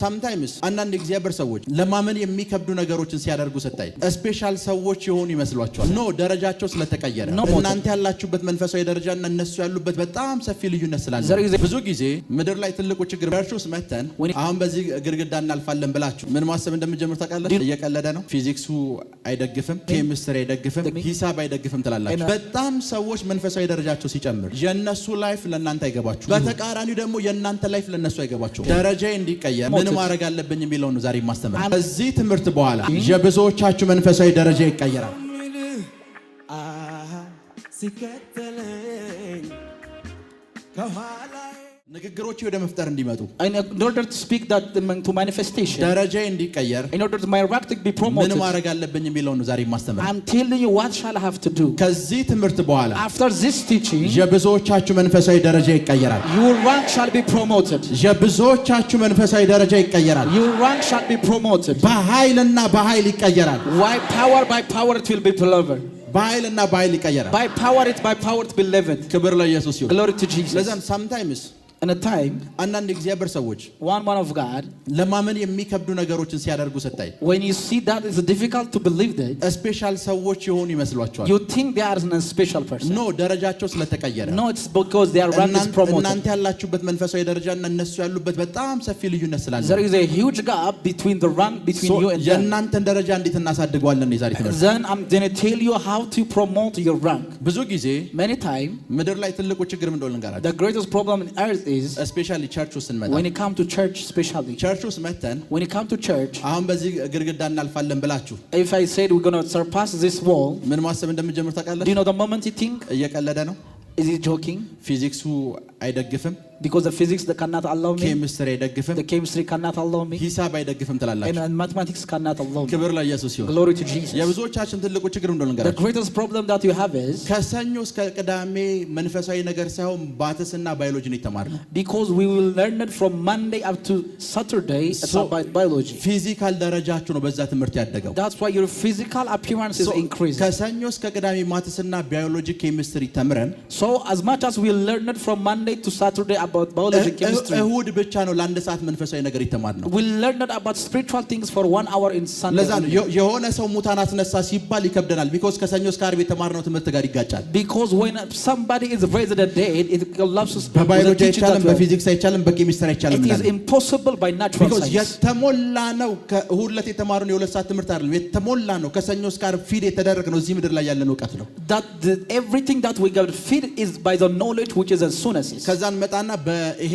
sometimes አንዳንድ እግዚአብሔር ሰዎች ለማመን የሚከብዱ ነገሮችን ሲያደርጉ ስታይ ስፔሻል ሰዎች የሆኑ ይመስሏቸዋል። ኖ ደረጃቸው ስለተቀየረ እናንተ ያላችሁበት መንፈሳዊ ደረጃና እነሱ ያሉበት በጣም ሰፊ ልዩነት ስላለ ብዙ ጊዜ ምድር ላይ ትልቁ ችግር ቨርቹስ መተን አሁን በዚህ ግድግዳ እናልፋለን ብላችሁ ምን ማሰብ እንደምትጀምሩ ታውቃላችሁ? እየቀለደ ነው፣ ፊዚክሱ አይደግፍም፣ ኬሚስትሪ አይደግፍም፣ ሂሳብ አይደግፍም ትላላችሁ። በጣም ሰዎች መንፈሳዊ ደረጃቸው ሲጨምር የነሱ ላይፍ ለእናንተ አይገባችሁ፣ በተቃራኒው ደግሞ የእናንተ ላይፍ ለነሱ አይገባችሁ። ደረጃዬ እንዲቀየር ምን ማድረግ አለብኝ የሚለው ነው ዛሬ ማስተማር። ከዚህ ትምህርት በኋላ የብዙዎቻችሁ መንፈሳዊ ደረጃ ይቀየራል። ንግግሮች ወደ መፍጠር እንዲመጡ in order to speak that to manifestation ደረጃዬ እንዲቀየር in order to my rank to be promoted ምን ማድረግ አለብኝ የሚለው ነው ዛሬ ማስተማር። I'm telling you what shall I have to do. ከዚህ ትምህርት በኋላ after this teaching የብዙዎቻችሁ መንፈሳዊ ደረጃ ይቀየራል። your rank shall be promoted. የብዙዎቻችሁ መንፈሳዊ ደረጃ ይቀየራል። your rank shall be promoted. በኃይልና በኃይል ይቀየራል። by power it will be delivered. በኃይልና በኃይል ይቀየራል። by power it be delivered. ክብር ለኢየሱስ ይሁን። glory to Jesus. ለዛም sometimes in a time አንዳንድ እግዚአብሔር ሰዎች one man of God ለማመን የሚከብዱ ነገሮችን ሲያደርጉ ስታይ when you see that it's difficult to believe that ስፔሻል ሰዎች የሆኑ ይመስሏቸዋል። you think they are a special person. ኖ ደረጃቸው ስለተቀየረ no, it's because their rank is promoted. እናንተ ያላችሁበት መንፈሳዊ ደረጃና እነሱ ያሉበት በጣም ሰፊ ልዩነት ስላለ there is a huge gap between the rank between you and them. የእናንተን ደረጃ እንዴት እናሳድገዋለን የዛሬ ትምህርት። then I'm going to tell you how to promote your rank. ብዙ ጊዜ many time ምድር ላይ ትልቁ ችግር ምን እንደሆነ ልንገራችሁ። the greatest problem in earth is especially church ውስጥ እንመጣ when it come to church especially church ውስጥ መተን when it come to church አሁን በዚህ ግድግዳ እናልፋለን ብላችሁ if I said we're going to surpass this wall ምን ማሰብ እንደምትጀምሩ ታውቃላችሁ? do you know the moment you think እየቀለደ ነው? is he joking? ፊዚክሱ አይደግፍም፣ because the physics that cannot allow me, ኬሚስትሪ አይደግፍም፣ the chemistry cannot allow me, ሂሳብ አይደግፍም ትላላችሁ። and mathematics cannot allow me. ክብር ለኢየሱስ ይሁን። glory to Jesus. የብዙዎቻችን ትልቁ ችግር እንደሆነ the ልንገራችሁ። greatest problem that you have is ከሰኞ እስከ ቅዳሜ መንፈሳዊ ነገር ሳይሆን ባትስና ባዮሎጂ ነው የተማርነው። because we will learn it from Monday up to Saturday about biology. ፊዚካል ደረጃችሁ ነው በዛ ትምህርት ያደገው። that's why your physical appearance is increasing. ከሰኞ እስከ ቅዳሜ ማትስና ባዮሎጂ ኬሚስትሪ ተምረን so as much as we learn it from Monday to Saturday about biology chemistry, እሁድ ብቻ ነው ለአንድ ሰዓት መንፈሳዊ ነገር የተማርነው። we learn it about spiritual things for 1 hour in Sunday. ለዛ ነው የሆነ ሰው ሙታን አስነሳ ሲባል ይከብደናል። because ከሰኞ እስከ ዓርብ የተማርነው ትምህርት ጋር ይጋጫል። because when somebody is raised the dead it collapses. በባዮሎጂ አይቻልም፣ በፊዚክስ አይቻልም፣ በኬሚስትሪ አይቻልም። it is impossible by natural science. የተሞላ ነው ከእሁድ ዕለት የተማርነው የሁለት ሰዓት ትምህርት አይደለም። የተሞላ ነው ከሰኞ እስከ ዓርብ ፊድ የተደረገ ነው እዚህ ምድር ላይ ያለን ዕውቀት ነው። that everything that we get feed is by the knowledge which is a sunesis. ከዛን መጣና በይሄ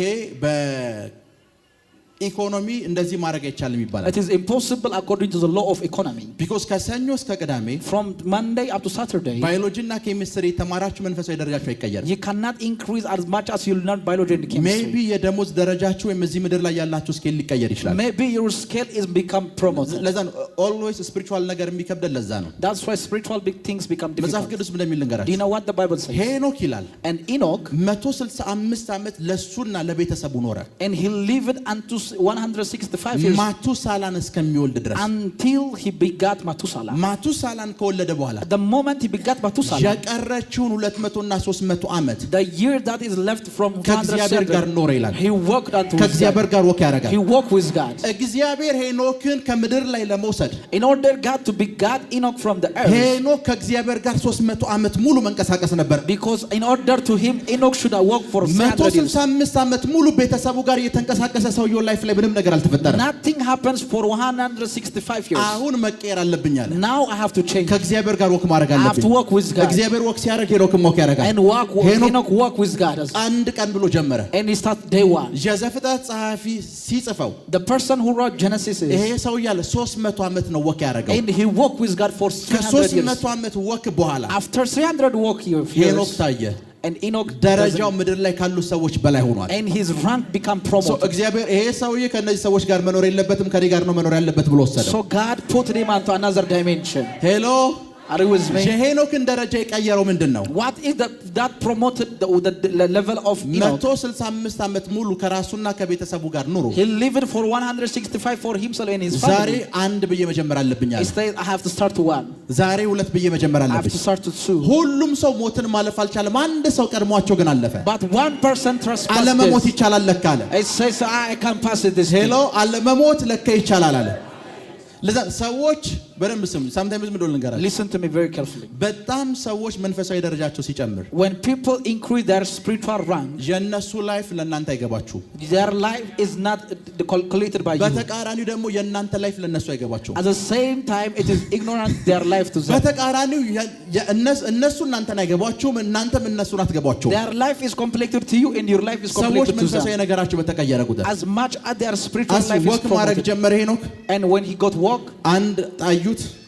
ኢኮኖሚ እንደዚህ ማድረግ አይቻልም ይባላል። it is impossible according to the law of economy. because ከሰኞ እስከ ቅዳሜ from Monday up to Saturday ባዮሎጂ እና ኬሚስትሪ የተማራችሁ መንፈሳዊ ደረጃችሁ አይቀየርም። you cannot increase as much as you learn biology and chemistry. maybe የደሞዝ ደረጃችሁ ወይም እዚህ ምድር ላይ ያላችሁ ስኬል ሊቀየር ይችላል። maybe your scale is become promoted. ለዛ ነው always spiritual ነገር የሚከብደን ለዛ ነው። that's why spiritual big things become difficult. መጽሐፍ ቅዱስ ምን እንደሚል ልንገራችሁ። do you know what the Bible says? ሄኖክ ይላል and Enoch 165 ዓመት ለሱና ለቤተሰቡ ኖረ and he lived unto 165 years ማቱሳላን እስከሚወልድ ድረስ until he begat Methuselah. ማቱሳላን ከወለደ በኋላ the moment he begat Methuselah የቀረችውን 200 እና 300 ዓመት the year that is left from ከእግዚአብሔር ጋር ኖረ ይላል። he walked unto ከእግዚአብሔር ጋር ወክ ያደርጋል። he walked with God. እግዚአብሔር ሄኖክን ከምድር ላይ ለመውሰድ in order God to begat Enoch from the earth ሄኖክ ከእግዚአብሔር ጋር 300 ዓመት ሙሉ መንቀሳቀስ ነበር። because in order to him Enoch should have walked for 300 years. 165 ዓመት ሙሉ ቤተሰቡ ጋር እየተንቀሳቀሰ ሰውየው ላይፍ ላይ ምንም ነገር አልተፈጠረም። nothing happens for 165 years. አሁን መቀየር አለብኝ አለ። now I have to change. ከእግዚአብሔር ጋር ወክ ማድረግ I have አለብኝ። to walk with God. እግዚአብሔር ወክ ሲያደርግ ሄኖክም ወክ ያደርጋል። and Enoch walk with God. አንድ ቀን ብሎ ጀመረ። and he start day one. የዘፍጥረት ጸሐፊ ሲጽፈው the person who wrote Genesis is ይሄ ሰው ያለ 300 ዓመት ነው ወክ ያደረገው። and he walked with God for 300 years. ከ300 ዓመት ወክ በኋላ after 300 walk years ሄኖክ ታየ። and Enoch ደረጃው ምድር ላይ ካሉ ሰዎች በላይ ሆኗል። and his rank become promoted. so እግዚአብሔር ይሄ ሰውዬ ከነዚህ ሰዎች ጋር መኖር የለበትም ከኔ ጋር ነው መኖር ያለበት ብሎ ወሰደው። so God put him onto another dimension. ሄሎ Are you with me? የሄኖክን ደረጃ የቀየረው ምንድነው? What is that promoted the level of Enoch? 165 ዓመት ሙሉ ከራሱና ከቤተሰቡ ጋር ኑሮ He lived for 165 for himself and his ዛሬ family. አንድ ብዬ መጀመር አለብኝ አለ። He said, I have to start to one. ዛሬ ሁለት ብዬ መጀመር I have አለብኝ። to start to two. ሁሉም ሰው ሞትን ማለፍ አልቻለም። አንድ ሰው ቀድሟቸው ግን አለፈ። But one person trespassed. አለመሞት ይቻላል ለካ አለ። It says, I can pass it this ሄሎ አለመሞት ለካ ይቻላል አለ። ለዛ ሰዎች በደንብ ስሙ። sometimes ምን ልንገራችሁ? Listen to me very carefully. በጣም ሰዎች መንፈሳዊ ደረጃቸው ሲጨምር When people increase their spiritual rank, የነሱ ላይፍ ለእናንተ አይገባችሁ። their life is not calculated by you. በተቃራኒው ደግሞ የእናንተ ላይፍ ለነሱ አይገባቸው። At the same time, it is ignorant their life to them. በተቃራኒው እነሱ እናንተን አይገባችሁም፣ እናንተም እነሱን አትገባችሁም። Their life is complicated to you and your life is ሰዎች complicated to መንፈሳዊ them. ነገራቸው በተቀየረ ቁጥር As much as their spiritual life is ወክ ማድረግ complicated. ጀመረ ሄኖክ። And when he got walk, አንድ ታዩት፣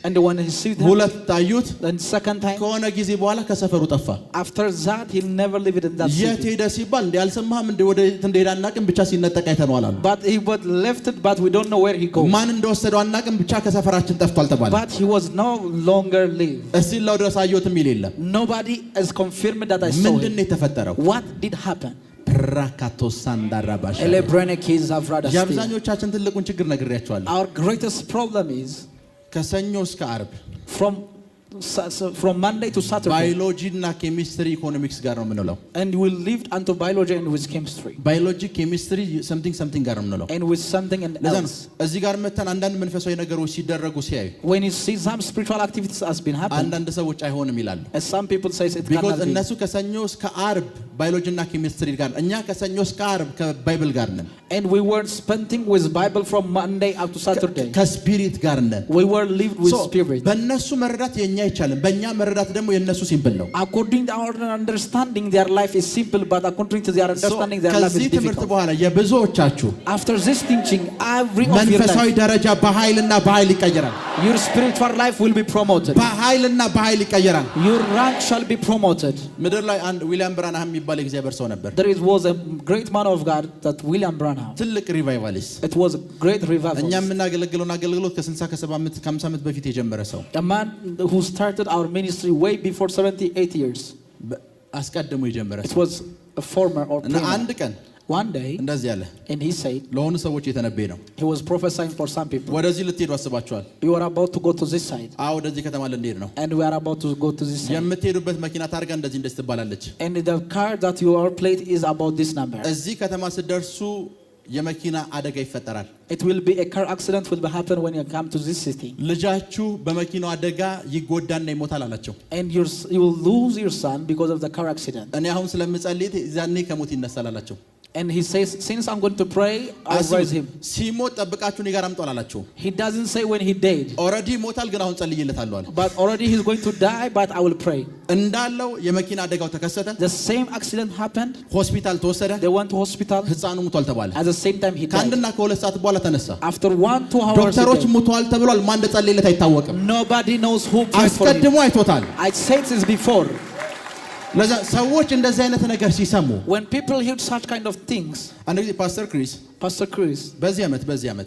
and when he see them, ሁለት ታዩት። and second time, ከሆነ ጊዜ በኋላ ከሰፈሩ ጠፋ። after that, he never lived in that የት city. ሄደ ሲባል እንዴ አልሰማህም እንዴ ወደ የት እንደሄደ አናውቅም ብቻ ሲነጠቅ አይተነዋል አሉ። But he was left it, but we don't know where he go. ማን እንደወሰደው አናውቅም ብቻ ከሰፈራችን ጠፍቷል ተባለ። But he was no longer live. እስቲ ላው ድረስ አየሁት የሚል የለም። Nobody has confirmed that I saw ምንድን him. ነው የተፈጠረው? What did happen? ራካቶሳንዳራባሽ የአብዛኞቻችን ትልቁን ችግር ነግሬያቸዋለሁ። Our greatest problem is ከሰኞ እስከ ዓርብ from Monday to Saturday, ባዮሎጂ እና ኬሚስትሪ ኢኮኖሚክስ ጋር ነው የምንለው። and we lived unto biology and with chemistry, ባዮሎጂ ኬሚስትሪ something ጋር ነው የምንለው። and with something and else. እዚህ ጋር መተን አንዳንድ መንፈሳዊ ነገሮች ሲደረጉ ሲያዩ When you see some spiritual activities has been happening, አንዳንድ ሰዎች አይሆንም ይላሉ። and some people say it because cannot be. እነሱ ከሰኞ እስከ ዓርብ ባዮሎጂ እና ኬሚስትሪ ጋር፣ እኛ ከሰኞ እስከ ዓርብ ከባይብል ጋር ነን። And we were spending with Bible from Monday up to Saturday. ከስፒሪት ጋር ነን። We were lived with spirit. በእነሱ መረዳት የኛ አይቻልም፣ በእኛ መረዳት ደግሞ የነሱ ሲምፕል ነው። According to our understanding, their life is simple, but according to their understanding, their life is ከዚህ ትምህርት difficult. በኋላ የብዙዎቻችሁ After this teaching, every of your መንፈሳዊ life, ደረጃ በኃይልና በኃይል ይቀየራል። your spiritual life will be promoted. በኃይልና በኃይል ይቀየራል። Your rank shall be promoted. ምድር ላይ አንድ ዊሊያም ብራንሃም የሚባል የእግዚአብሔር ሰው ነበር። There was a great man of God, that William Branham. ትልቅ ሪቫይቫሊስት። It was a great revival. እኛ የምናገለግለውን አገልግሎት ከ60 ከ70 ዓመት በፊት የጀመረ ሰው። A man who started our ministry way before 78 years. አስቀድሞ የጀመረ It ሰው was a former or እና አንድ ቀን one day, እንደዚህ አለ። and he said, ለሆኑ ሰዎች የተነበየ ነው። he was prophesying for some people. ወደዚህ ልትሄዱ አስባችኋል? You are about to go to this side. ወደዚህ ከተማ ልንሄድ ነው። And we are about to go to this side. የምትሄዱበት መኪና ታርጋ እንደዚህ እንደዚህ ትባላለች። And the car that you are plate is about this number. እዚህ ከተማ ስትደርሱ የመኪና አደጋ ይፈጠራል። It will be a car accident will be happen when you come to this city. ልጃችሁ በመኪናው አደጋ ይጎዳና ይሞታል አላቸው። And you will lose your son because of the car accident. እኔ አሁን ስለምጸልይ ዛኔ ከሞት ይነሳል አላቸው። And he says, since I'm going to pray, I'll raise him. ሲሞት ጠብቃችሁ እኔ ጋር አምጧል አላቸው። He doesn't say when he died. ኦልሬዲ ሞታል፣ ግን አሁን ጸልይለታለሁ አለ። But already he's going to die, but I will pray. እንዳለው የመኪና አደጋው ተከሰተ። The same accident happened. ሆስፒታል ተወሰደ። They went to hospital. ህፃኑ ሙቷል ተባለ። At the same time he died. ከአንድና ከሁለት ሰዓት በኋላ ተነሳ። After 1-2 hours, ዶክተሮች ሙቷል ተብሏል። ማን እንደጸለየለት አይታወቅም። nobody knows who prayed for him. አስቀድሞ አይቶታል። I said this before. ለዛ ሰዎች እንደዚህ አይነት ነገር ሲሰሙ When people hear such kind of things, አንድ ጊዜ ፓስተር ክሪስ Pastor Chris, በዚህ ዓመት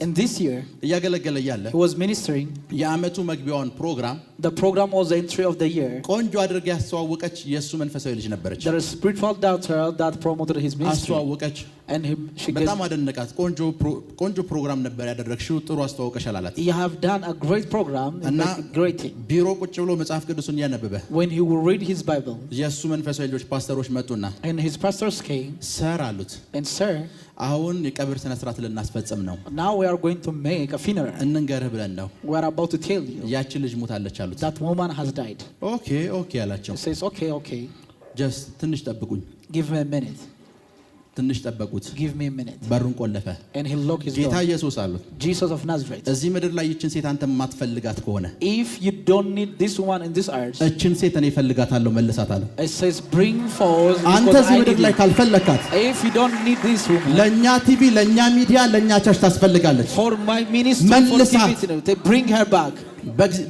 in this year, እያገለገለ ያለ he was ministering. የዓመቱ መግቢያውን ፕሮግራም The program was the entry of the year. ቆንጆ አድርጋ ያስተዋወቀች የእሱ መንፈሳዊ ልጅ ነበረች። There is a spiritual daughter that promoted his ministry. አስተዋወቀች። And she በጣም አደነቃት። ቆንጆ ፕሮግራም ነበር ያደረግሽው፣ ጥሩ አስተዋወቀሻል አላት። You have done a great program and a great thing. ቢሮ ቁጭ ብሎ መጽሐፍ ቅዱስን እያነበበ When he will read his Bible, የእሱ መንፈሳዊ ልጆች ፓስተሮች መጡና and his pastors came, ሰር አሉት፣ and sir, አሁን የቀብር ስነ ስርዓት ልናስፈጽም ነው። now we are going to make a funeral. እንንገርህ ብለን ነው። We are about to tell you ያቺ ልጅ ሞታለች አሉት። that woman has died. ኦኬ አላቸው። He says, okay, ጀስት ትንሽ ጠብቁኝ። give me a minute. ትንሽ ጠበቁት። Give me a minute. በሩን ቆለፈ። And he locked his ጌታ door. ኢየሱስ አሉት፣ Jesus of Nazareth, እዚህ ምድር ላይ ይችን ሴት አንተ የማትፈልጋት ከሆነ if you don't need this woman in this earth, እችን ሴት እኔ እፈልጋታለሁ መልሳታለሁ። it says bring forth አንተ because እዚህ I ምድር need ላይ it. ካልፈለካት If you don't need this woman, ለኛ ቲቪ፣ ለኛ ሚዲያ፣ ለኛ ቸርች ታስፈልጋለች። for my ministry, for መልሳት። TV, they bring her back.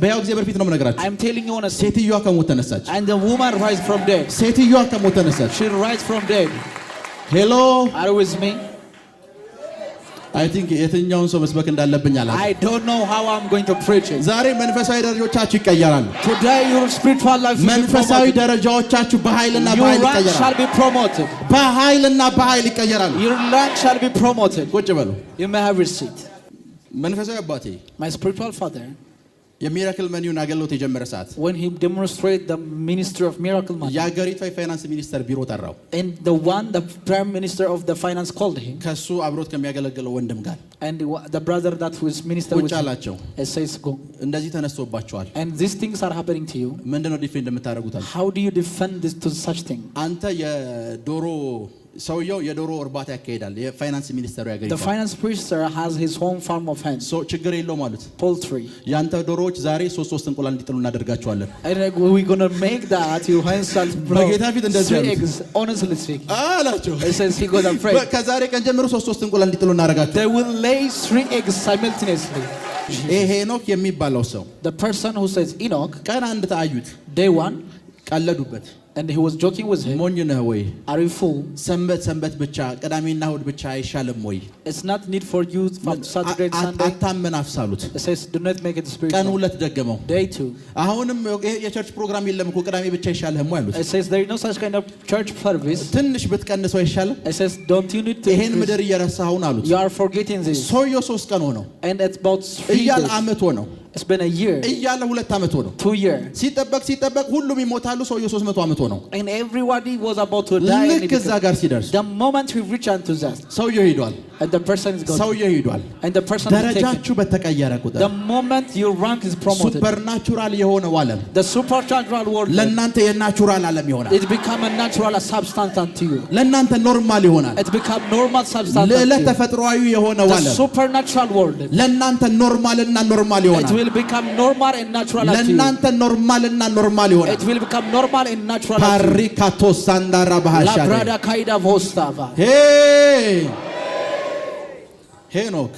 በያው እግዚአብሔር ፊት ነው የምነግራችሁ። I'm telling you honestly. ሴትዮዋ ከሞት ተነሳች። And the woman rise from dead. ሴትዮዋ ከሞት ተነሳች። She rise from dead. ሄሎ Are you with me? I think የትኛውን ሰው መስበክ እንዳለብኝ አላውቅም። I don't know how I'm going to preach it. ዛሬ መንፈሳዊ ደረጃዎቻችሁ ይቀየራሉ። Today your spiritual life will be promoted. መንፈሳዊ ደረጃዎቻችሁ በኃይልና በኃይል Your rank ይቀየራሉ። shall be promoted. በኃይልና በኃይል ይቀየራሉ። Your rank shall be promoted. ቁጭ በሉ። You may have your seat. መንፈሳዊ አባቴ My spiritual father, የሚራክል መኒውን አገልግሎት የጀመረ ሰዓት when he demonstrated the ministry of miracle money, የአገሪቷ የፋይናንስ ሚኒስተር ቢሮ ጠራው። and the prime minister of the finance called him, ከሱ አብሮት ከሚያገለግለው ወንድም ጋር and the brother that was minister ቁጭ with him, አላቸው። and says, go. እንደዚህ ተነስቶባቸዋል። And these things are happening to you. ምንድነው ዲፌንድ የምታደርጉታል? How do you defend this to such thing? አንተ የዶሮ ሰውየው የዶሮ እርባታ ያካሂዳል። የፋይናንስ ሚኒስተሩ The ያገሪቷ finance minister has his own farm of hens, ሶ ችግር የለውም አሉት። poultry. ያንተ ዶሮዎች ዛሬ 3 እንቁላል እንዲጥሉ እናደርጋቸዋለን And we're going to make that your hens shall blow በጌታ ፊት እንደዚህ 3 አሉት። eggs, honestly speaking. አላቸው። He says he got afraid. ከዛሬ ቀን ጀምሮ 3 እንቁላል እንዲጥሉ እናደርጋቸው። They will lay 3 eggs simultaneously. ይሄ ሄኖክ የሚባለው ሰው The person who says Enoch, ቀን አንድ ታዩት፣ day 1, ቀለዱበት። and he was joking with him. ሞኝ ነህ ወይ? Are you fool? ሰንበት ብቻ ቅዳሜና እሑድ ብቻ አይሻልም ወይ? It's not need for you from Saturday to Sunday. አታመን አፍሳሉት። It says do not make it ቀን spiritual. 2 ደገመው። Day 2. አሁንም የቸርች ፕሮግራም የለም እኮ ቅዳሜ ብቻ አይሻልህም ወይ አሉት። It says there is no such kind of church service. ትንሽ ብትቀንሰው አይሻልም? It says don't you need to ይሄን increase? ምድር እየረሳሁን አሉት። You are forgetting this. ሰውየው 3 ቀን ሆነው And it's about 3 እያለ days. አመት ሆነው It's been a year. እያለ 2 አመት ሆነው 2 years. ሲጠበቅ ሁሉም ይሞታሉ። ሰውየው 300 አመት ሆነው And everybody was about to die. And ልክ እዛ ጋር ሲደርስ the moment we reach unto that, ሰውየው ሄዷል። and the person is gone. ሰውየው ሄዷል። And the person is taken. ደረጃችሁ በተቀየረ ቁጥር The moment your rank is promoted, ሱፐርናቹራል የሆነው ዓለም the supernatural world, ለእናንተ የናቹራል ዓለም ይሆናል። it become a natural substance unto you. ለእናንተ ኖርማል ይሆናል። It become normal substance ልዕለ unto you. ተፈጥሯዊ የሆነው The ዓለም supernatural world, ለእናንተ ኖርማልና ኖርማል it ይሆናል። will become normal and natural unto you. ለእናንተ ኖርማልና ኖርማል ይሆናል። It will become normal and natural unto you. ፓሪካቶ ሳንዳራ La ባህሻ brada kaida vostava. ሄኖክ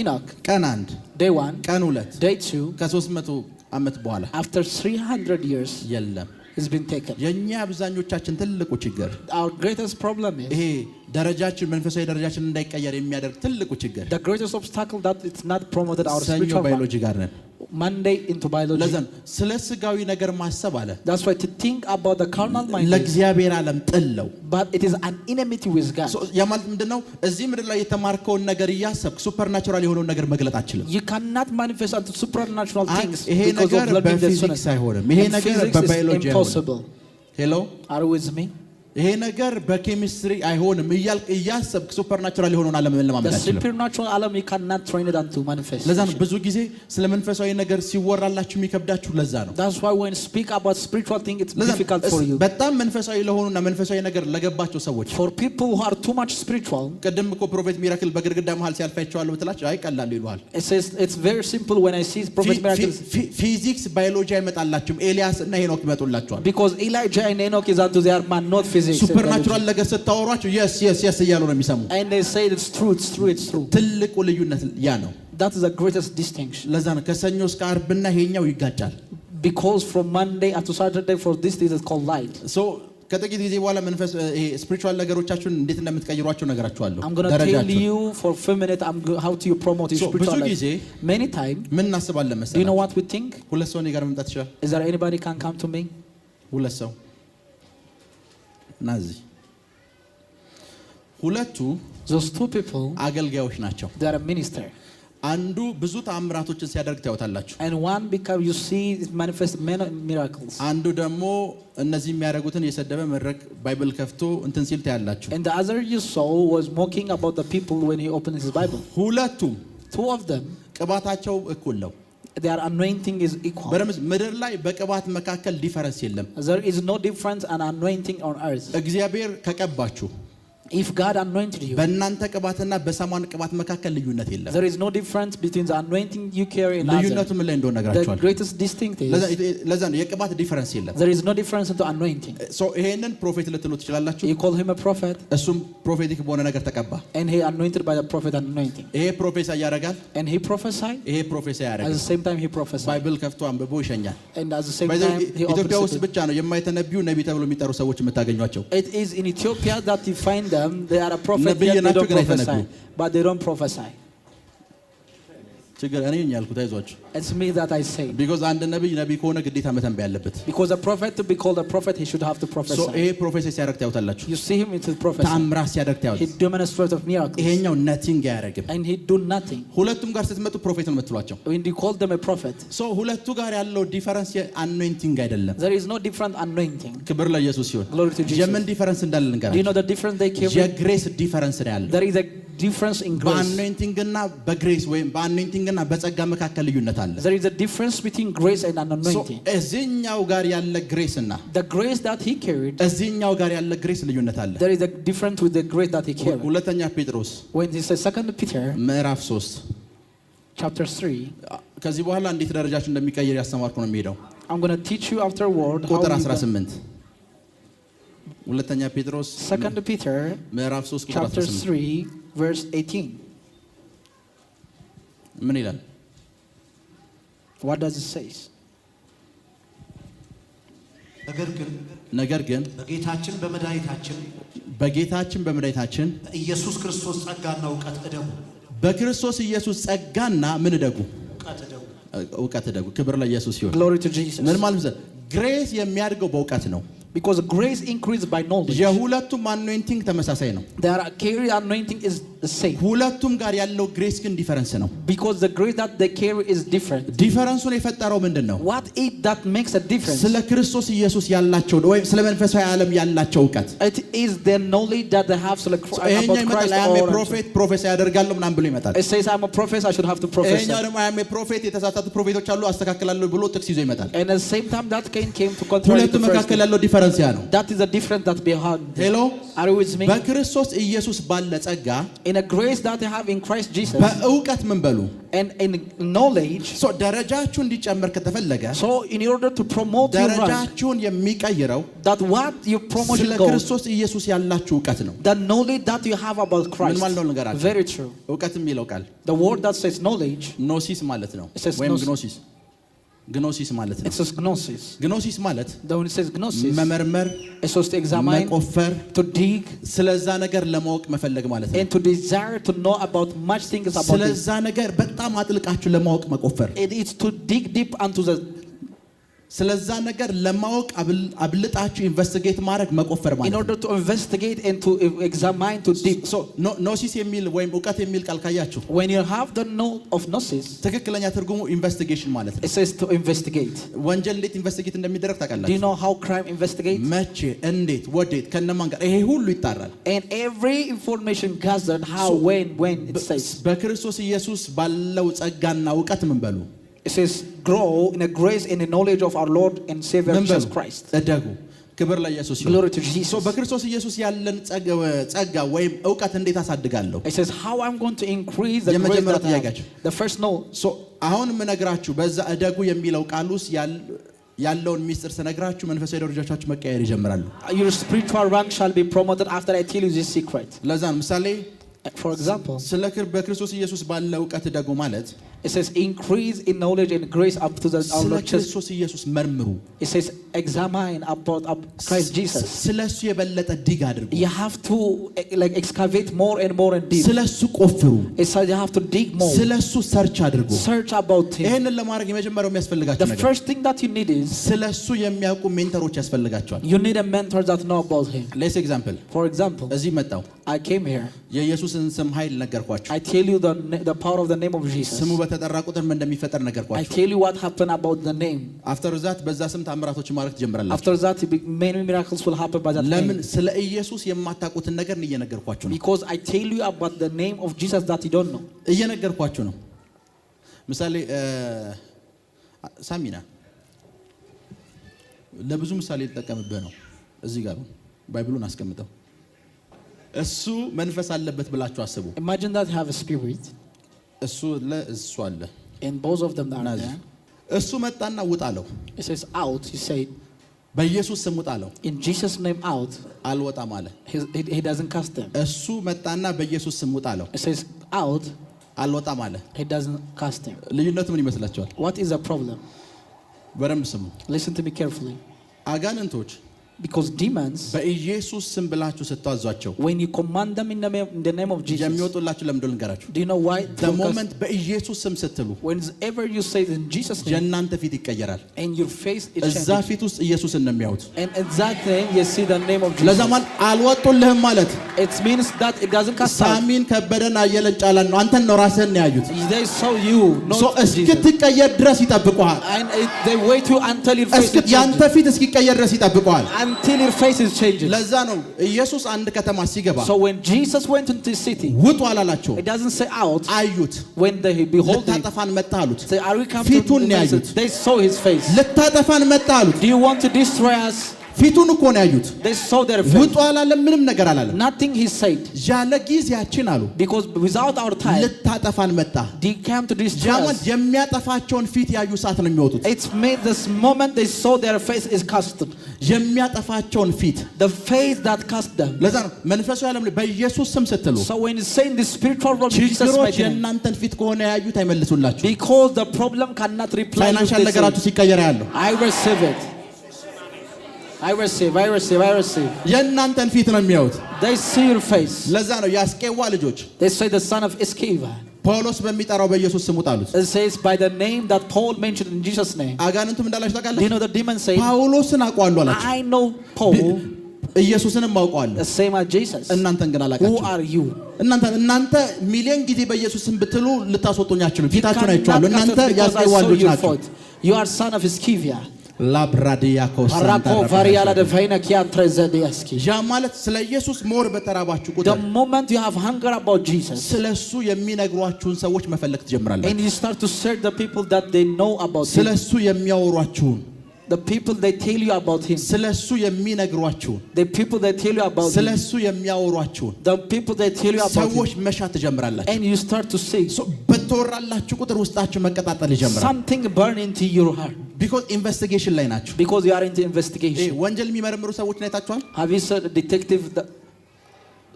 Enoch, ቀን 1 day 1, ቀን 2 day 2, ከ300 ዓመት በኋላ after 300 years, የለም። he's been taken. የኛ አብዛኞቻችን ትልቁ ችግር Our greatest problem is ይሄ ደረጃችን መንፈሳዊ ደረጃችን እንዳይቀየር የሚያደርግ ትልቁ ችግር the greatest obstacle that it's not promoted our ሰኞ spiritual ባዮሎጂ life. ጋር ነን። Monday into biology. ለዛን ስለ ስጋዊ ነገር ማሰብ አለ That's why to think about the carnal mind, ለእግዚአብሔር ዓለም ጥለው but it is an enmity with God. ያ ማለት ምንድነው? እዚህ ምድር ላይ የተማርከውን ነገር እያሰብክ ሱፐርናቹራል የሆነውን ነገር መግለጥ አትችልም። You cannot manifest unto supernatural things ይሄ because ነገር of learning the በፊዚክስ sunnah. አይሆንም። ይሄ And ነገር physics is በባዮሎጂ impossible. አይሆንም። ሄሎ Are you with me? ይሄ ነገር በኬሚስትሪ አይሆንም እያልክ እያሰብክ ሱፐርናቹራል የሆነውን ዓለም ለማመን The አትችልም። supernatural alam you cannot train it unto manifest. ለዛ ነው ብዙ ጊዜ ስለ መንፈሳዊ ነገር ሲወራላችሁ የሚከብዳችሁ። ለዛ ነው That's why when speak about spiritual thing it's ለዛ difficult for you. በጣም መንፈሳዊ ለሆኑና መንፈሳዊ ነገር ለገባቸው ሰዎች For people who are too much spiritual, ቅድም እኮ ፕሮፌት ሚራክል በግድግዳ መሃል ሲያልፋቸዋለሁ ብትላቸው አይ ቀላል ይሉሃል። it says it's very simple when I see prophet miracles ፊዚክስ ባዮሎጂ አይመጣላችሁም። ኤልያስ እና ሄኖክ ይመጡላችኋል። because Elijah and Enoch is unto their man, not physics. ሱፐርናቹራል ነገር ስታወሯቸው የስ እያሉ ነው የሚሰሙ። And they say it's true. ትልቁ ልዩነት ያ ነው። That is the greatest distinction. ለዛ ነው ከሰኞ እስከ ዓርብና ይሄኛው ይጋጫል። Because from Monday up to Saturday for this thing is called light. ሶ ከጥቂት ጊዜ በኋላ መንፈስ ይሄ ስፒሪቹዋል ነገሮቻችሁን እንዴት እንደምትቀይሯቸው ነገራችኋለሁ። I'm going to tell you for a few minutes how to promote your spiritual ብዙ life. ጊዜ Many times, ምን እናስባለን do you መሰለህ? know what we think? ሁለት ሰው እኔ ጋር መምጣት ይችላል። Is there anybody can come to me? ሁለት ሰው ናዚ ሁለቱ Those two people, አገልጋዮች ናቸው። they are a minister. አንዱ ብዙ ተአምራቶችን ሲያደርግ ታዩታላችሁ። And one because you see it manifest many miracles. አንዱ ደግሞ እነዚህ የሚያደርጉትን የሰደበ መድረክ ባይብል ከፍቶ እንትን ሲል ታያላችሁ። And the other you saw was mocking about the people when he opened his Bible. ሁለቱም Two of them, ቅባታቸው እኩል ነው። their anointing is equal. በረምስ ምድር ላይ በቅባት መካከል ዲፈረንስ የለም። There is no difference in anointing on earth. እግዚአብሔር ከቀባችሁ If God anointed you, በእናንተ ቅባትና በሰማን ቅባት መካከል ልዩነት የለም። there is no difference between the anointing you carry and ልዩነቱ others. ምን ላይ እንደሆነ The ነግራችኋለሁ። greatest distinct is ለዛ ነው የቅባት ዲፈረንስ የለም። there is no difference into anointing. ሶ ይሄንን ፕሮፌት ልትሉ ትችላላችሁ። You call him a prophet, እሱም ፕሮፌቲክ በሆነ ነገር ተቀባ። and he anointed by the prophet anointing. ይሄ ፕሮፌሳ ያደርጋል፣ And he prophesied, ይሄ ፕሮፌሳ at ያደርጋል። the same time he prophesied. ባይብል ከፍቶ አንብቦ ይሸኛል። And at the same በዚህ time he ኢትዮጵያ opens ውስጥ it. ብቻ ነው የማይተነቢዩ ነቢ ተብሎ የሚጠሩ ሰዎች የምታገኟቸው። It is in Ethiopia that you find them them, they are a prophet, yet they don't prophesy. But they don't prophesy. ችግር እኔ ነኝ ያልኩት አይዟችሁ It's me that I say. because አንድ ነብይ ከሆነ ግዴታ መተንበይ ያለበት Because a prophet to be called a prophet, he should have to prophesy. so ይሄ ፕሮፌሰር ሲያደርግ ታዩታላችሁ You see him into prophecy. ታምራት ሲያደርግ ታዩት He demonstrates of miracles. ይሄኛው nothing ያደርግም And he do nothing. ሁለቱም ጋር ስትመጡ ፕሮፌት ነው የምትሏቸው When you call them a prophet, so ሁለቱ ጋር ያለው ዲፈረንስ የአኖይንቲንግ አይደለም there is no different anointing. ክብር ለኢየሱስ ይሁን Glory to Jesus. የምን ዲፈረንስ እንዳለ Do you ልንገራችሁ know the difference they carry? የግሬስ ዲፈረንስ ነው ያለው There is a difference in grace. በአኖይንቲንግ እና በግሬስ ወይም በአኖይንቲንግ እና በጸጋ መካከል ልዩነት አለ There is a difference between grace and an so anointing. እዚህኛው ጋር ያለ ግሬስ እና The grace that he carried, እዚህኛው ጋር ያለ ግሬስ ልዩነት አለ there is a difference with the grace that he carried. ሁለተኛ ጴጥሮስ When he says 2 Peter ምዕራፍ 3 chapter 3, ከዚህ በኋላ እንዴት ደረጃችሁ እንደሚቀየር ያስተማርኩ ነው የሚሄደው I'm going to teach you afterward how ቁጥር you can- 18 ሁለተኛ ጴጥሮስ 2 Peter ምዕራፍ 3 ቁጥር chapter 18 3 verse 18. ምን ይላል What does it say? ነገር ግን በጌታችን በመድኃኒታችን በኢየሱስ ክርስቶስ ጸጋና ዕውቀት እደጉ በክርስቶስ ኢየሱስ ጸጋና ምን እደጉ ዕውቀት እደጉ ክብር ለኢየሱስ ይሁን Glory to Jesus. ምን ማለት ነው ግሬስ የሚያድገው በዕውቀት ነው Because grace increased by knowledge. የሁለቱም አኖይንቲንግ ተመሳሳይ ነው Their carry anointing is the same. ሁለቱም ጋር ያለው ግሬስ ግን ዲፈረንስ ነው Because the grace that they carry is different. ዲፈረንሱን የፈጠረው ምንድነው What is that makes a difference? ስለ ክርስቶስ ኢየሱስ ያላቸው ወይም ስለ መንፈሳዊ ዓለም ያላቸው ዕውቀት It is the knowledge that they have about ይሄኛው Christ. ይመጣል አያም ፕሮፌት ያደርጋለሁ ምናምን ብሎ ይመጣል It says I'm a prophet, I should have to prophesy. ይሄኛው ደግሞ አያም ፕሮፌት የተሳሳቱ ፕሮፌቶች አሉ አስተካክላለሁ ብሎ ጥቅስ ይዞ ይመጣል And at the same time that Cain came to contradict ሁለቱ the first. መካከል ያለው ዲፈረንስ ያ ነው That is the difference that behind. ሄሎ Are you with me? በክርስቶስ ኢየሱስ ባለ ጸጋ In a grace that you have in Christ Jesus በእውቀት ምን በሉ and in knowledge. ደረጃችሁ እንዲጨምር ከተፈለገ So in order to promote your rank, ደረጃችሁን የሚቀይረው that what your promotion ስለ goes, ክርስቶስ ኢየሱስ ያላችሁ ዕውቀት ነው the knowledge that you have about Christ. ምን ማለት ነው ልንገራችሁ Very true. ዕውቀት የሚለው ቃል The word that says knowledge, ኖሲስ ማለት ነው It says ወይም gnosis. ግኖሲስ ማለት ነው it says gnosis. ግኖሲስ ማለት The one that says gnosis, መመርመር it says to examine, መቆፈር to dig, ስለዛ ነገር ለማወቅ መፈለግ ማለት ነው and to desire to know about much things about this. ስለዛ ነገር በጣም አጥልቃችሁ ለማወቅ መቆፈር It is to dig deep into the. ስለዛ ነገር ለማወቅ አብልጣችሁ ኢንቨስቲጌት ማድረግ መቆፈር ማለት In ነው order to investigate and to examine to deep. ሶ ኖሲስ የሚል ወይም ዕውቀት የሚል ቃል ካያችሁ When you have the know of gnosis, ትክክለኛ ትርጉሙ ኢንቨስቲጌሽን ማለት ነው it says to investigate. ወንጀል እንዴት ኢንቨስቲጌት እንደሚደረግ Do ታውቃላችሁ you know how crime investigates? መቼ እንዴት ወዴት ከነማን ጋር ይሄ ሁሉ ይጣራል And every information gathered, how, So, when it says. በክርስቶስ ኢየሱስ ባለው ጸጋና ዕውቀት ምን በሉ It says grow in a grace and a knowledge of our Lord and Savior ምን Jesus በሉ Christ. እደጉ ክብር ለኢየሱስ ይሁን Glory to Jesus. በክርስቶስ ኢየሱስ ያለን ጸጋ ወይም ዕውቀት እንዴት አሳድጋለሁ It says how I'm going to increase the grace የመጀመሪያው that I have. ጥያቄያችሁ The first no. አሁን የምነግራችሁ በዛ እደጉ የሚለው ቃል ውስጥ ያለውን ሚስጥር ስነግራችሁ መንፈሳዊ ደረጃችሁ መቀየር ይጀምራሉ Your spiritual rank shall be promoted after I tell you this secret. ለዛ ነው ምሳሌ For example, በክርስቶስ ኢየሱስ ባለ ዕውቀት እደጉ ማለት it says increase in knowledge and grace up to the our ስለ Lord Jesus. ክርስቶስ ኢየሱስ መርምሩ It says examine about Christ Jesus. ስለሱ የበለጠ ዲግ አድርጉ You have to like excavate more and more and deep. ስለሱ ቆፍሩ It says you have to dig more. ስለሱ ሰርች አድርጉ Search about him. ይሄንን ለማድረግ የመጀመሪያው የሚያስፈልጋችሁ The ነገር first thing that you need is ስለሱ የሚያውቁ ሜንተሮች ያስፈልጋቸዋል you need a mentor that know about him. ሌትስ ኤግዛምፕል For example, እዚህ መጣው I came here. የኢየሱስን ስም ኃይል ነገርኳችሁ I tell you the power of the name of Jesus. ስሙ በተጠራ ቁጥር ምን እንደሚፈጠር I ነገርኳችሁ tell you what happened about the name. አፍተር ዛት በዛ ስም ታምራቶችን ማድረግ ትጀምራላችሁ After that, many miracles will happen by that ለምን name. ስለ ኢየሱስ የማታውቁትን ነገር እየነገርኳችሁ ነው Because I tell you about the name of Jesus that you don't know. እየነገርኳችሁ ነው ምሳሌ ሳሚና ለብዙ ምሳሌ ልጠቀምብህ ነው እዚህ ጋር ባይብሉን አስቀምጠው እሱ መንፈስ አለበት ብላችሁ አስቡ Imagine that you have a spirit እሱ ለእሱ አለ and both of them are there. እሱ መጣና ውጣለው It says out, he said በኢየሱስ ስም ውጣለው in Jesus name out. አልወጣም አለ He doesn't cast them. እሱ መጣና በኢየሱስ ስም ውጣለው It says out, አልወጣም አለ he doesn't cast them. ልዩነቱ ምን ይመስላችኋል What is the problem? በደንብ ስሙ Listen to me carefully. አጋንንቶች Because demons, በኢየሱስ ስም ብላችሁ ስታዟቸው when you command them in the name of Jesus, የሚወጡላችሁ ለምን እንደሆነ ልንገራችሁ። do you know why? the moment በኢየሱስ ስም ስትሉ whenever you say in Jesus name, የእናንተ ፊት ይቀየራል። and your face is እዛ changing. ፊት ውስጥ ኢየሱስን ነው የሚያዩት። And exactly you see the name of Jesus. ለዛ ማለት አልወጡልህም ማለት It means that it doesn't cast out. ሳሚን ከበደን አየለን ጫላን ነው አንተን ነው ራስህን ነው ያዩት። They saw you, not Jesus. እስክትቀየር ድረስ ይጠብቁሃል። And they wait you until your face is ያንተ changing. ፊት እስኪቀየር ድረስ ይጠብቁሃል። Until your face is changing. ለዛ ነው ኢየሱስ አንድ ከተማ ሲገባ So when Jesus went into the city, ውጡ አላላቸው። it doesn't say out. አዩት። When they behold him, ልታጠፋን መጣ አሉት። say, are we come ፊቱን ነው to ያዩት። they saw his face. ልታጠፋን መጣ አሉት። Do you want to destroy us? ፊቱን እኮ ነው ያዩት። They saw their face. ውጡ አላለም፣ ምንም ነገር አላለም። Nothing he said. ያለ ጊዜያችን አሉ Because without our time, ልታጠፋን መጣ። they came to destroy ጃማን us. የሚያጠፋቸውን ፊት ያዩ ሰዓት ነው የሚወጡት። It's made this moment they saw their face is casted. የሚያጠፋቸውን ፊት The face that cast them. ለዛ ነው መንፈሳዊ ዓለም ላይ በኢየሱስ ስም ስትሉ So when you say in the spiritual world, Jesus ችግሮች mighty name, የእናንተን ፊት ከሆነ ያዩት አይመልሱላችሁ። because the problem cannot reply. ፋይናንሻል ነገራችሁ ሲቀየር ያለው I receive it. I receive. የእናንተን ፊት ነው የሚያዩት። They see your face. ለዛ ነው የአስቄዋ ልጆች They say the son of Sceva. ጳውሎስ በሚጠራው በኢየሱስ ስም ውጣሉት። It says by the name that Paul mentioned in Jesus' name. አጋንንቱም እንዳላችሁ Do you ታውቃለህ? know the demon say, ጳውሎስን አውቀዋለሁ አላችሁ። I know Paul, ኢየሱስንም አውቀዋለሁ፣ the same as Jesus. እናንተን ግን Who አላውቃችሁም። are you? እናንተ ሚሊዮን ጊዜ በኢየሱስ ስም ብትሉ ልታስወጡኝ አትችሉም። You ፊታችሁን cannot አይቼዋለሁ። cast እናንተ us because I የአስቄዋ saw ልጆች your ናችሁ። foot. You are son of Sceva. ላብራዲያኮስ Parako variala de vaina kia trezediaski. ያ ማለት ስለ ኢየሱስ ሞር በተራባችሁ The ቁጥር moment you have hunger about Jesus, ስለሱ የሚነግሯችሁን ሰዎች መፈለግ ትጀምራላችሁ። and you start to search the people that they know about him, ስለሱ የሚያወሯችሁን the people they tell you about him, ስለሱ የሚነግሯችሁን the people they tell you about him, ስለሱ የሚያወሯችሁን the people they tell you about ሰዎች him, መሻት ትጀምራላችሁ። and you start to see በተወራላችሁ ቁጥር ውስጣችሁ መቀጣጠል ይጀምራል። something burn into your heart ቢኮዝ ኢንቨስቲጌሽን ላይ ናችሁ። because you are into investigation. ወንጀል የሚመረምሩ ሰዎች ነው አይታችኋል። Have you said a detective?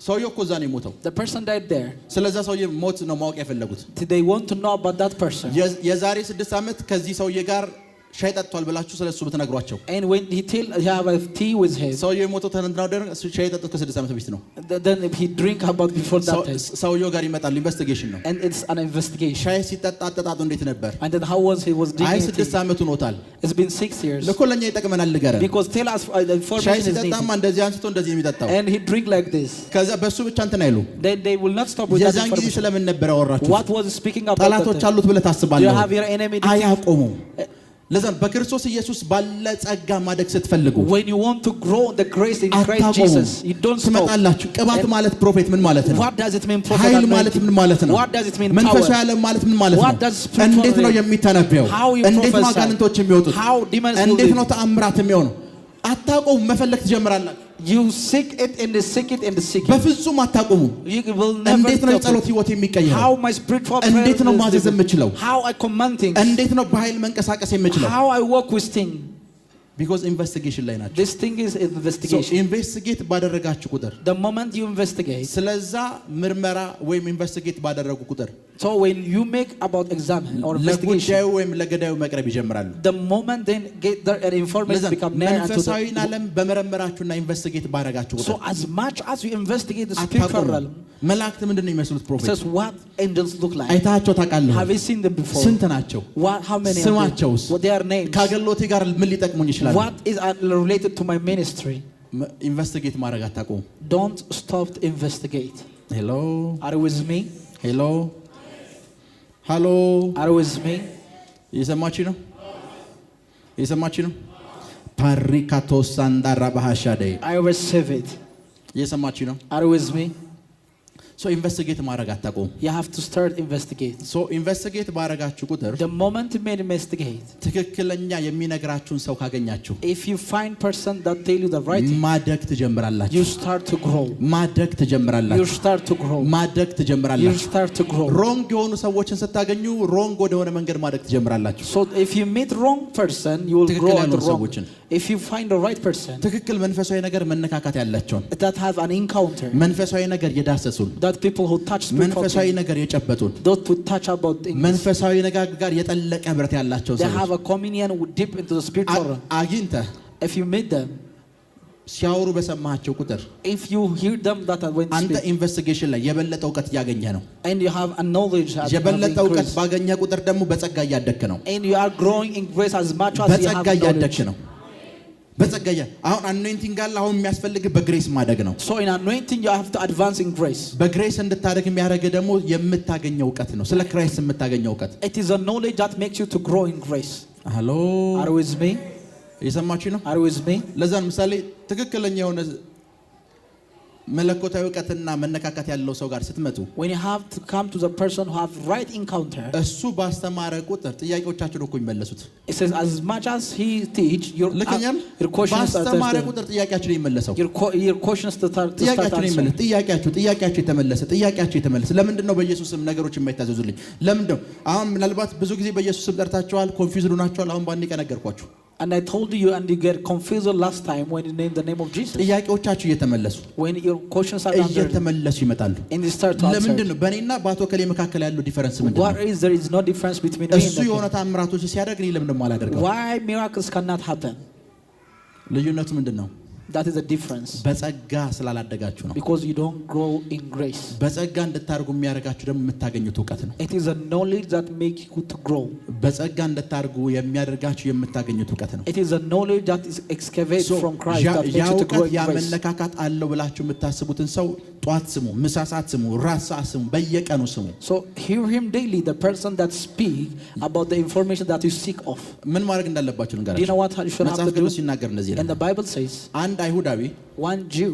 ሰውየው እኮ እዛ ነው የሞተው። The person died there. ስለዛ ሰውዬ ሞት ነው ማወቅ የፈለጉት። They want to know about that person. የዛሬ 6 ዓመት ከዚህ ሰውዬ ጋር ሻይ ጠጥቷል ብላችሁ ስለሱ ብትነግሯቸው And when he have a tea with him, ሰውዬው የሞተው ተነድናው ደረ ሻይ ጠጥቶ ከ6 ዓመት በፊት ነው። then he drink about before that time. ሰውየው ጋር ይመጣል። ኢንቨስቲጌሽን ነው። And it's an investigation. ሻይ ሲጠጣ አጠጣጡ እንዴት ነበር? And then how was he አይ drinking 6 tea? ዓመቱ ኖታል። It's been 6 years. ለኮ ለኛ ይጠቅመናል ንገረን። Because tell us the ሻይ information is ሲጠጣማ needed. እንደዚህ አንስቶ እንደዚህ የሚጠጣው And he drink like this. ከዛ በሱ ብቻ እንትን አይሉ። Then they will not stop with that የዛን ጊዜ information. ስለምን ነበር ያወራችሁ? What was speaking about ጠላቶች that? አሉት ብለህ Do you ታስባለህ? have your enemy? አያቆሙም። ለዛ በክርስቶስ ኢየሱስ ባለ ጸጋ ማደግ ስትፈልጉ When you want to grow in the grace in Christ አታቆሙ። Jesus, you don't stop. ትመጣላችሁ። ቅባት ማለት ፕሮፌት ምን ማለት ነው? What does it mean, prophet? ኃይል ማለት ምን ማለት ነው? What does it mean, መንፈሳዊ power? ዓለም ማለት ምን ማለት What ነው? does spiritual እንዴት ነው realm? የሚተነበየው? How you እንዴት ነው prophesy? አጋንንቶች የሚወጡት? How demons will እንዴት live? ነው ተአምራት የሚሆነው? አታቆሙ። መፈለግ ትጀምራላችሁ። You seek it and seek it and seek it. በፍጹም አታቆሙ። You will never እንዴት ነው stop የጸሎት it. ህይወት የሚቀየረው? How my spiritual prayer እንዴት ነው is ማዘዝ different. የምችለው? How I command things. እንዴት ነው በኃይል መንቀሳቀስ የምችለው? How I work with things. ቢኮዝ ኢንቨስቲጌሽን ላይ ናቸው። This thing is investigation. ኢንቨስቲጌት ባደረጋችሁ ቁጥር The moment you investigate, ስለዛ ምርመራ ወይም ኢንቨስቲጌት ባደረጉ ቁጥር so when you make about examine or investigation, ለጉዳዩ ወይም ለገዳዩ መቅረብ ይጀምራሉ። the moment then get there and information become near unto መንፈሳዊን ዓለም the. በመረመራችሁና ኢንቨስቲጌት ባደረጋችሁ So ቁጥር as much as you investigate the spiritual realm, መላእክት ምንድን ነው የሚመስሉት? it ፕሮፌት says what angels look like. አይታቸው ታውቃለህ? Have you seen them before? ስንት ናቸው? How many are ስማቸውስ? they? What their names? ከአገልግሎቴ ጋር ምን ሊጠቅሙኝ ይችላሉ? What is related to my ministry? ኢንቨስቲጌት ማድረግ አታውቁም። Don't stop to investigate. ሄሎ Are you with me? ሄሎ ሃሎ Are you with me? እየሰማችሁ ነው? እየሰማችሁ ነው? ፓሪካቶ ሳንዳራ ባሃሻዴ I receive it. እየሰማችሁ ነው? Are you with me? ሶ ኢንቨስቲጌት ማድረግ አታውቁም። You have to start investigate. ሶ ኢንቨስቲጌት ባደረጋችሁ ቁጥር The moment you may investigate, ትክክለኛ የሚነግራችሁን ሰው ካገኛችሁ if you find person that tell you the right thing, ማደግ ትጀምራላችሁ። you start to grow. ማደግ You ትጀምራላችሁ። start to grow. ማደግ You ትጀምራላችሁ። start to grow. ሮንግ የሆኑ ሰዎችን ስታገኙ ሮንግ ወደሆነ መንገድ ማደግ ትጀምራላችሁ። So if you meet wrong person, you will ትክክል grow ያልሆኑ into wrong. ሰዎችን። If you find the right person ትክክል መንፈሳዊ ነገር መነካካት ያላቸውን that have an encounter, መንፈሳዊ ነገር የዳሰሱን that people who touch spiritual መንፈሳዊ things, ነገር የጨበጡን those who touch about things, መንፈሳዊ ነገር ጋር የጠለቀ ህብረት ያላቸው they ሰዎች have a communion deep into the spiritual realm. አግኝተህ If you meet them, ሲያወሩ በሰማቸው ቁጥር if you hear them that are when አንተ ኢንቨስቲጌሽን ላይ የበለጠ ዕውቀት ያገኘህ ነው and you have a knowledge that የበለጠ ዕውቀት ባገኘህ ቁጥር ደግሞ በጸጋ ያደግክ ነው and you are growing in grace as much as you have በጸጋ ያደግክ ነው በጸጋ አሁን anointing ጋር አሁን የሚያስፈልግ በግሬስ ማደግ ነው so in anointing you have to advance in grace በግሬስ እንድታደግ የሚያደርግ ደግሞ የምታገኘው ዕውቀት ነው ስለ ክራይስት የምታገኘው ዕውቀት it is a knowledge that makes you to grow in grace hello are you with me የሰማችሁ ነው are you with me ለዛ ምሳሌ ትክክለኛ የሆነ መለኮታዊ ዕውቀትና መነካካት ያለው ሰው ጋር ስትመጡ when you have to come to the person who have right encounter እሱ ባስተማረ ቁጥር ጥያቄዎቻችሁ ነው እኮ የሚመለሱት it says as much as he teach your questions ባስተማረ ቁጥር ጥያቄያችሁ ነው የሚመለሰው your questions to start ጥያቄያችሁ የተመለሰ ለምንድን ነው በኢየሱስም ነገሮች የማይታዘዙልኝ ለምንድን ነው አሁን ምናልባት ብዙ ጊዜ በኢየሱስም ጠርታችኋል ኮንፊውዝድ ሆናችኋል አሁን ባንዴ ቀነገርኳችሁ and I told you and you get confused last time when you name the name of Jesus ጥያቄዎቻችሁ እየተመለሱ when your questions are እየተመለሱ ይመጣሉ and you start to answer ለምንድን ነው በእኔና በአቶ ከሌ መካከል ያለው ዲፈረንስ ምንድን ነው what is there is no difference between me and እሱ የሆነ ታምራቶች ሲያደርግ እኔ ለምን ማላደርገው why miracles cannot happen ልዩነቱ ምንድን ነው that is the difference በጸጋ ስላላደጋችሁ ነው because you don't grow in grace በጸጋ እንድታርጉ የሚያደርጋችሁ ደግሞ የምታገኙት ዕውቀት ነው it is a knowledge that make you to grow በጸጋ እንድታርጉ የሚያደርጋችሁ የምታገኙት ዕውቀት ነው it is a knowledge that is excavated from Christ that makes you to grow in grace ያመነካካት አለው ብላችሁ የምታስቡትን ሰው ጧት ስሙ ምሳ ሰዓት ስሙ ራስ ሰዓት ስሙ በየቀኑ ስሙ so hear him daily the person that speak about the information that you seek of ምን ማድረግ እንዳለባችሁ ንገራችሁ you know what you should have to do ሲናገር እንደዚህ ነው and the Bible says አንድ አይሁዳዊ one Jew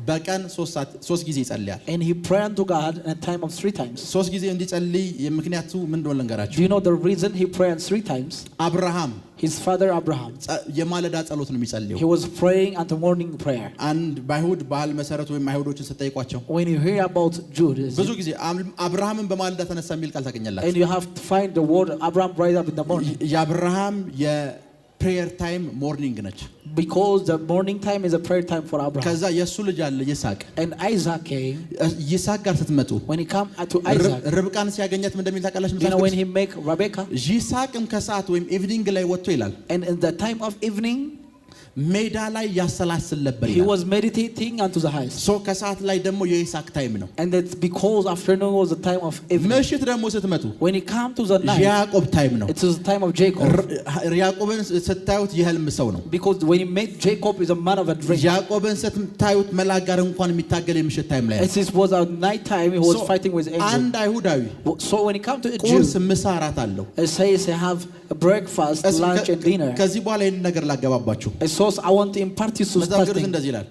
በቀን 3 ጊዜ ይጸልያል and he pray unto God in a time of 3 times 3 ጊዜ እንዲጸልይ ምክንያቱ ምን እንደሆነ ልንገራችሁ do you know the reason he pray 3 times አብርሃም his father Abraham የማለዳ ጸሎት ነው የሚጸልየው he was praying unto morning prayer አንድ በአይሁድ ባህል መሰረት ወይ አይሁዶችን ስትጠይቋቸው when you hear about Jude ብዙ ጊዜ አብርሃምን በማለዳ ተነሳ የሚል ቃል ታገኛላችሁ and you have to find the word Abraham rise up in the morning የአብርሃም prayer time morning ነች because the morning time is a prayer time for Abraham ከዛ የሱ ልጅ አለ ይስሐቅ and Isaac came ይስሐቅ ጋር ስትመጡ when he come to Isaac ርብቃን ሲያገኛት ምን እንደሚል ታውቃላችሁ you know when he make Rebecca ይስሐቅም ከሰዓት ወይም ኢቭኒንግ ላይ ወጥቶ ይላል and in the time of evening ሜዳ ላይ ያሰላስል ነበር he was meditating unto the heights so ከሰዓት ላይ ደግሞ የይስሐቅ ታይም ነው and it's because afternoon was the time of evening ምሽት ደግሞ ስትመጡ when he come to the night ያዕቆብ ታይም ነው it is the time of Jacob ያዕቆብን ስታዩት የህልም ሰው ነው because when he met Jacob is a man of a dream ያዕቆብን ስታዩት መልአክ ጋር እንኳን የሚታገል የምሽት ታይም ላይ it was a night time he was fighting with angels አንድ አይሁዳዊ so when he come to Jew ቁርስ ምሳ እራት አለው it says they have a breakfast lunch and dinner ከዚህ በኋላ ይሄን ነገር ላገባባችሁ I want to impart you to something እንደዚህ ይላል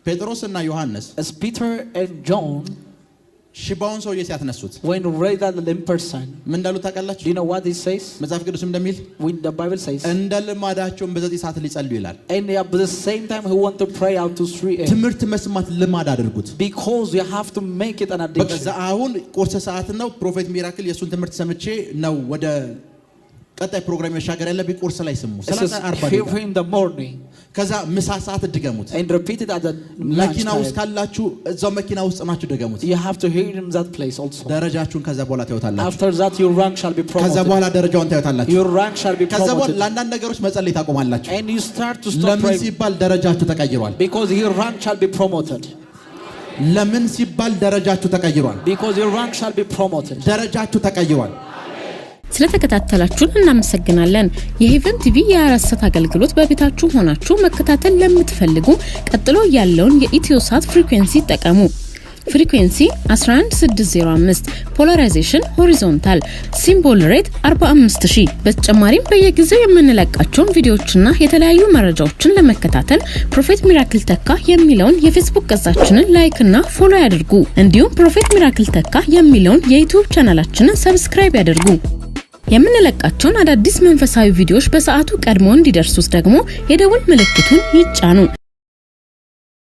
ጴጥሮስና ዮሐንስ as Peter and John ሽባውን ሰውዬ ሲያስነሱት when raised the lame person ምን እንዳሉ ታውቃላችሁ do you know what it says መጽሐፍ ቅዱስም እንደሚል when the Bible says እንደ ልማዳቸው በዘጠኝ ሰዓት ሊጸልዩ ይላል and at the same time he want to pray out to 3 a.m. ትምህርት መስማት ልማድ አድርጉት because you have to make it an addiction በቃ አሁን ቁርስ ሰዓት ነው ፕሮፌት ሚራክል የሱን ትምህርት ሰምቼ ነው ወደ ቀጣይ ፕሮግራም መሻገር ያለብኝ ቁርስ ላይ ስሙ 40 in the morning ከዛ ምሳ ሰዓት ድገሙት and repeat it at the መኪና ውስጥ ካላችሁ እዛው መኪና ውስጥ ናችሁ ድገሙት you have to hear in that place also ደረጃችሁን ከዛ በኋላ ታዩታላችሁ after that your rank shall be promoted ከዛ በኋላ ደረጃውን ታዩታላችሁ your rank shall be promoted ከዛ በኋላ ለአንዳንድ ነገሮች መጸለይ ታቆማላችሁ and you start to stop ለምን ሲባል ደረጃችሁ ተቀይሯል because your rank shall be promoted ለምን ሲባል ደረጃችሁ ተቀይሯል because your rank shall be promoted ደረጃችሁ ተቀይሯል ስለተከታተላችሁን እናመሰግናለን። የሄቨን ቲቪ የአራሰት አገልግሎት በቤታችሁ ሆናችሁ መከታተል ለምትፈልጉ ቀጥሎ ያለውን የኢትዮሳት ፍሪኩዌንሲ ተጠቀሙ። ፍሪኩዌንሲ 11605 ፖላራይዜሽን ሆሪዞንታል ሲምቦል ሬት 45000 በተጨማሪም በየጊዜው የምንለቃቸውን ቪዲዮዎችና የተለያዩ መረጃዎችን ለመከታተል ፕሮፌት ሚራክል ተካ የሚለውን የፌስቡክ ገጻችንን ላይክ እና ፎሎ ያድርጉ። እንዲሁም ፕሮፌት ሚራክል ተካ የሚለውን የዩቲዩብ ቻናላችንን ሰብስክራይብ ያድርጉ። የምንለቃቸውን አዳዲስ መንፈሳዊ ቪዲዮዎች በሰዓቱ ቀድሞ እንዲደርሱት ደግሞ የደወል ምልክቱን ይጫኑ።